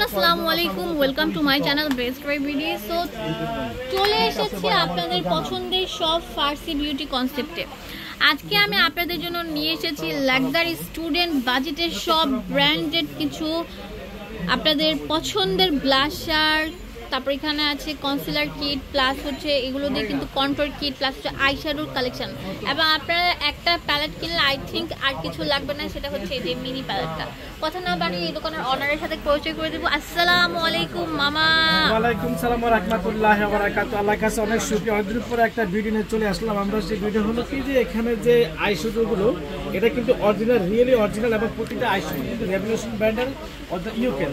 আসসালামু আলাইকুম, welcome to my channel best Cry BD. So চলে এসেছি আপনাদের পছন্দের সব ফার্সি বিউটি কনসেপ্টে। আজকে আমি আপনাদের জন্য নিয়ে এসেছি লাক্সারি স্টুডেন্ট বাজেটের সব ব্র্যান্ডেড কিছু আপনাদের পছন্দের ব্লাশার, তারপর এখানে আছে কনসিলার কিট, প্লাস হচ্ছে এগুলো দিয়ে কিন্তু কন্ট্রোল কিট, প্লাস হচ্ছে আইশ্যাডোর কালেকশন। এবং আপনারা একটা প্যালেট কিনলে আই থিঙ্ক আর কিছু লাগবে না, সেটা হচ্ছে এই যে মিনি প্যালেটটা। কথা না বাড়িয়ে এই দোকানের অনারের সাথে পরিচয় করে দেবো। আসসালামু আলাইকুম মামা। ওয়ালাইকুম সালাম ওয়া রাহমাতুল্লাহি ওয়া বারাকাতুহু। আল্লাহর কাছে অনেক শুকরিয়া, অনেকদিন পরে একটা ভিডিও নিয়ে চলে আসলাম আমরা। সেই ভিডিও হলো কি যে এখানে যে আইশ্যাডোগুলো এটা কিন্তু অরিজিনাল, রিয়েলি অরিজিনাল, এবং প্রতিটা আইশ্যাডো কিন্তু রেভলিউশন ব্র্যান্ডের ইউকে।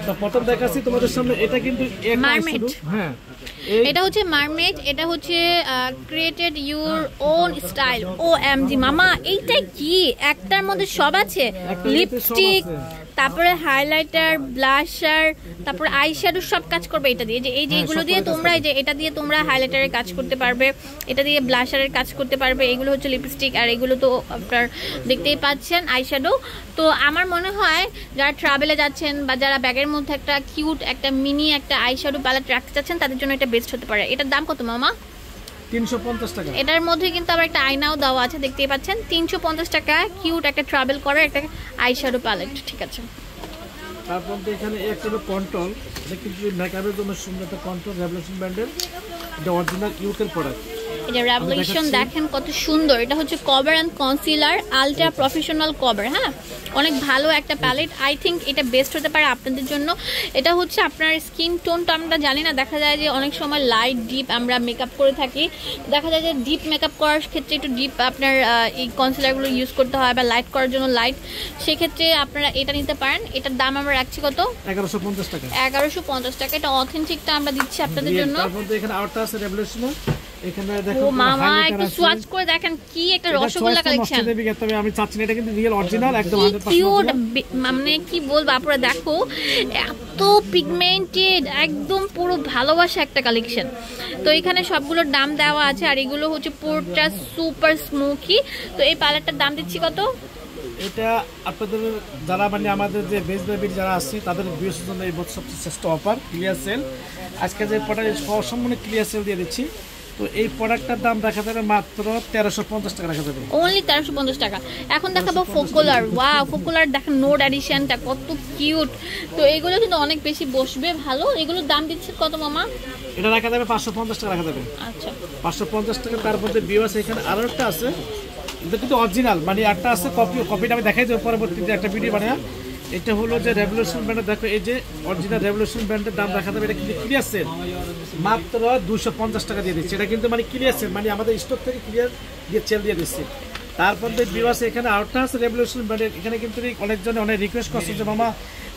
তো প্রথম দেখাচ্ছি তোমাদের সামনে, এটা কিন্তু মারমেড। হ্যাঁ, এটা হচ্ছে মারমেড, এটা হচ্ছে created your own style. OMG মামা, এইটা কি একটার মধ্যে সব আছে? লিপস্টিক, তারপরে হাইলাইটার, ব্লাশার, তারপরে আইশ্যাডো, সব কাজ করবে এটা দিয়ে। যে এই যে এগুলো দিয়ে তোমরা, এই যে এটা দিয়ে তোমরা হাইলাইটারের কাজ করতে পারবে, এটা দিয়ে ব্লাশারের কাজ করতে পারবে। এগুলো হচ্ছে লিপস্টিক, আর এগুলো তো আপনার দেখতেই পাচ্ছেন আইশ্যাডো। তো আমার মনে হয় যারা ট্রাভেলে যাচ্ছেন বা যারা ব্যাগের মধ্যে একটা কিউট একটা মিনি একটা আইশ্যাডো প্যালেট রাখতে চাচ্ছেন, তাদের জন্য এটা বেস্ট হতে পারে। এটার দাম কত মামা? 350 টাকা। এটার মধ্যে কিন্তু আবার একটা আয়নাও দেওয়া আছে, দেখতেই পাচ্ছেন। 350 টাকা কিউট একটা ট্রাভেল করার একটা আইশ্যাডো প্যালেট। ঠিক আছে, তারপর এখানে একটা হলো কন্ট্রোল, এটা কিন্তু মেকআপের জন্য সুন্দর একটা কন্ট্রোল, রেভলিউশন ব্র্যান্ডের, এটা অরিজিনাল ইউকের প্রোডাক্ট। এটা রেভলিউশন, দেখেন কত সুন্দর। এটা হচ্ছে cover and concealer, ultra professional cover. হ্যাঁ, অনেক ভালো একটা প্যালেট। আই থিঙ্ক এটা বেস্ট হতে পারে আপনাদের জন্য। এটা হচ্ছে আপনার স্কিন টোনটা আমরা জানি না, দেখা যায় যে অনেক সময় লাইট ডিপ আমরা মেকআপ করে থাকি, দেখা যায় যে ডিপ মেকআপ করার ক্ষেত্রে একটু ডিপ আপনার এই কনসিলারগুলো ইউজ করতে হয়, বা লাইট করার জন্য লাইট, সেক্ষেত্রে আপনারা এটা নিতে পারেন। এটার দাম আমরা রাখছি কত? 1150 টাকা। 1150 টাকা। এটা অথেন্টিকটা আমরা দিচ্ছি আপনাদের জন্য। তারপর এখানে আরেকটা আছে রেভলিউশন, এখানে দেখো ও মামা, একটু সোয়াচ করে দেখেন কি একটা রসগোল্লা কালেকশন। তবে আমি চাচ্ছি না, এটা কিন্তু রিয়েল অরিজিনাল একদম 100%। মানে কি বলবো আপনারা, দেখো এত পিগমেন্টেড, একদম পুরো ভালোবাসা একটা কালেকশন। তো এখানে সবগুলোর দাম দেওয়া আছে, আর এগুলো হচ্ছে পুরোটা সুপার স্মোকি। তো এই প্যালেটটার দাম দিচ্ছি কত? এটা আপনাদের যারা মানে আমাদের যে বেস্ট বেবির যারা আছে তাদের বিয়ের জন্য এই সবচেয়ে শ্রেষ্ঠ অফার, ক্লিয়ার সেল। আজকে যে প্রোডাক্ট সম্পূর্ণ ক্লিয়ার সেল দিয়ে দিচ্ছি। তো এই প্রোডাক্টটার দাম দেখা যাবে মাত্র 1350 টাকা রাখা যাবে, অনলি 1350 টাকা। এখন দেখাবো ফোকুলার। ওয়াও, ফোকুলার দেখেন, নোট এডিশনটা কত কিউট। তো এগুলো কিন্তু অনেক বেশি বসবে ভালো। এগুলোর দাম দিচ্ছে কত মামা? এটা রাখা যাবে 550 টাকা রাখা যাবে। আচ্ছা, 550 টাকা। তার মধ্যে বিওয়াস এখানে আরো একটা আছে, এটা কিন্তু অরিজিনাল, মানে একটা আছে কপি। কপিটা আমি দেখাই দেবো পরবর্তীতে একটা ভিডিও বানায়। এটা হলো যে রেভলিউশন ব্র্যান্ডের, দেখো এই যে অরিজিনাল রেভলিউশন ব্র্যান্ডের দাম দেখা যাবে। এটা কিন্তু ক্লিয়ার সেল, মাত্র 250 টাকা দিয়ে দিচ্ছে। এটা কিন্তু মানে ক্লিয়ার সেল, মানে আমাদের স্টক থেকে ক্লিয়ার দিয়ে সেল দিয়ে দিচ্ছে। তারপর বিওয়াস এখানে আরেকটা আছে রেভলিউশন ব্র্যান্ডের। এখানে কিন্তু অনেকজন অনেক রিকোয়েস্ট করছে যে মামা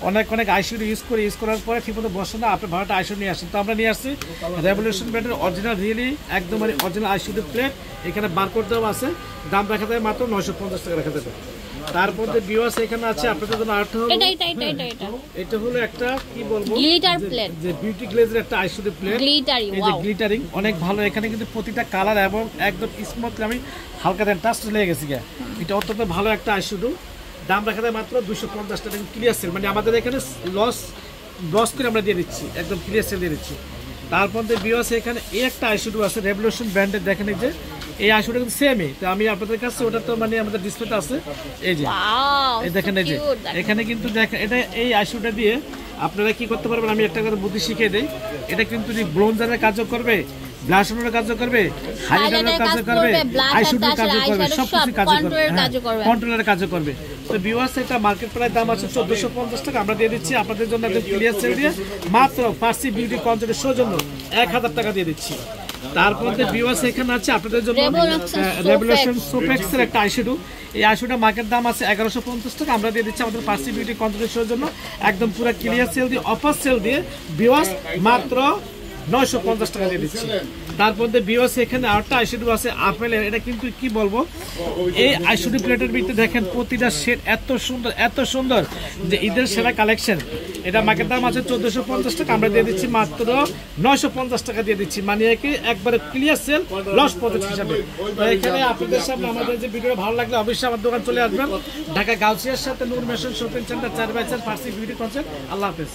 অনেক আইশ্যাডো ইউজ করার পরে ঠিকমতো বসে না, আপনি ভাড়াটা আইশ্যাডো নিয়ে আসেন। তো আমরা নিয়ে আসছি রেভলিউশন ব্র্যান্ডের অরিজিনাল, রিয়েলি একদম মানে অরিজিনাল আইশ্যাডো প্লেট। এখানে বারকোড দেওয়া আছে, দাম রাখা যাবে মাত্র 950 টাকা রাখা যাবে। তারপর বিওয়াস এখানে আছে আপনাদের জন্য আরেকটা হলো, এটা হলো একটা কি বলবো, গ্লিটার প্লেট, যে বিউটি গ্লেজের একটা আইশ্যাডো প্লেট, গ্লিটারি। এই যে গ্লিটারিং অনেক ভালো। এখানে কিন্তু প্রতিটা কালার এবং একদম স্মুথলি, আমি হালকা দেন টাচ লেগে গেছি গা। এটা অত্যন্ত ভালো একটা আইশ্যাডো, দাম রাখা যায় মাত্র 250 টাকা, ক্লিয়ার সেল। মানে আমাদের এখানে লস করে আমরা দিয়ে দিচ্ছি, একদম ক্লিয়ার সেল দিয়ে দিচ্ছি। তারপর বিওয়াস এখানে এই একটা আইশ্যাডো আছে রেভলিউশন ব্র্যান্ডের, দেখেন এই যে এই আইশ্যাডো কিন্তু সেমই। তো আমি আপনাদের কাছে ওটা তো মানে আমাদের ডিসপ্লেতে আছে, এই যে এই দেখেন, এই যে এখানে কিন্তু দেখেন এটা এই আইশ্যাডোটা দিয়ে আপনারা কি করতে পারবেন, আমি একটা কথা বুদ্ধি শিখিয়ে দিই। এটা কিন্তু ব্লোঞ্জারের কাজও করবে, ব্লাশারের কাজও করবে, হাইলাইটারের কাজও করবে, আইশ্যাডোর কাজও করবে, সবকিছু কাজও করবে, কন্ট্রোলের কাজও করবে। তো ভিউয়ার্স এটা মার্কেট প্রাইস দাম আছে 1450 টাকা, আমরা দিয়ে দিচ্ছি আপনাদের জন্য একদম ক্লিয়ার সেল দিয়ে মাত্র ফার্সি বিউটি কনসেপ্টের সৌজন্য 1000 টাকা দিয়ে দিচ্ছি। তারপর ভিউয়ার্স এখানে আছে আপনাদের জন্য রেভলিউশন সোপেক্সের একটা আইশ্যাডো। এই আইশ্যাডোর মার্কেট দাম আছে 1150 টাকা, আমরা দিয়ে দিচ্ছি আমাদের ফার্সি বিউটি কনসেপ্টের জন্য একদম পুরো ক্লিয়ার সেল দিয়ে, অফার সেল দিয়ে ভিউয়ার্স মাত্র 950 টাকা দিয়ে দিচ্ছি। তারপর ভিউয়ার্স এখানে আরেকটা আইশ্যাডো আছে আপেলের, এটা কিন্তু কি বলবো, এই আইশ্যাডো প্লেটের ভিতরে দেখেন প্রতিটা শেড এত সুন্দর যে ঈদের সেরা কালেকশন। এটা মার্কেট দাম আছে 1450 টাকা, আমরা দিয়ে দিচ্ছি মাত্র 950 টাকা দিয়ে দিচ্ছি, মানে কি একবারে ক্লিয়ার সেল লস প্রজেক্ট হিসাবে। তো এখানে আপনাদের সামনে আমাদের যে ভিডিও ভালো লাগলে অবশ্যই আমার দোকান চলে আসবেন, ঢাকা গাউসিয়ার সাথে নূর মেশন শপিং সেন্টার 4/4 ফার্সি বিউটি কনসেপ্ট। আল্লাহ হাফেজ।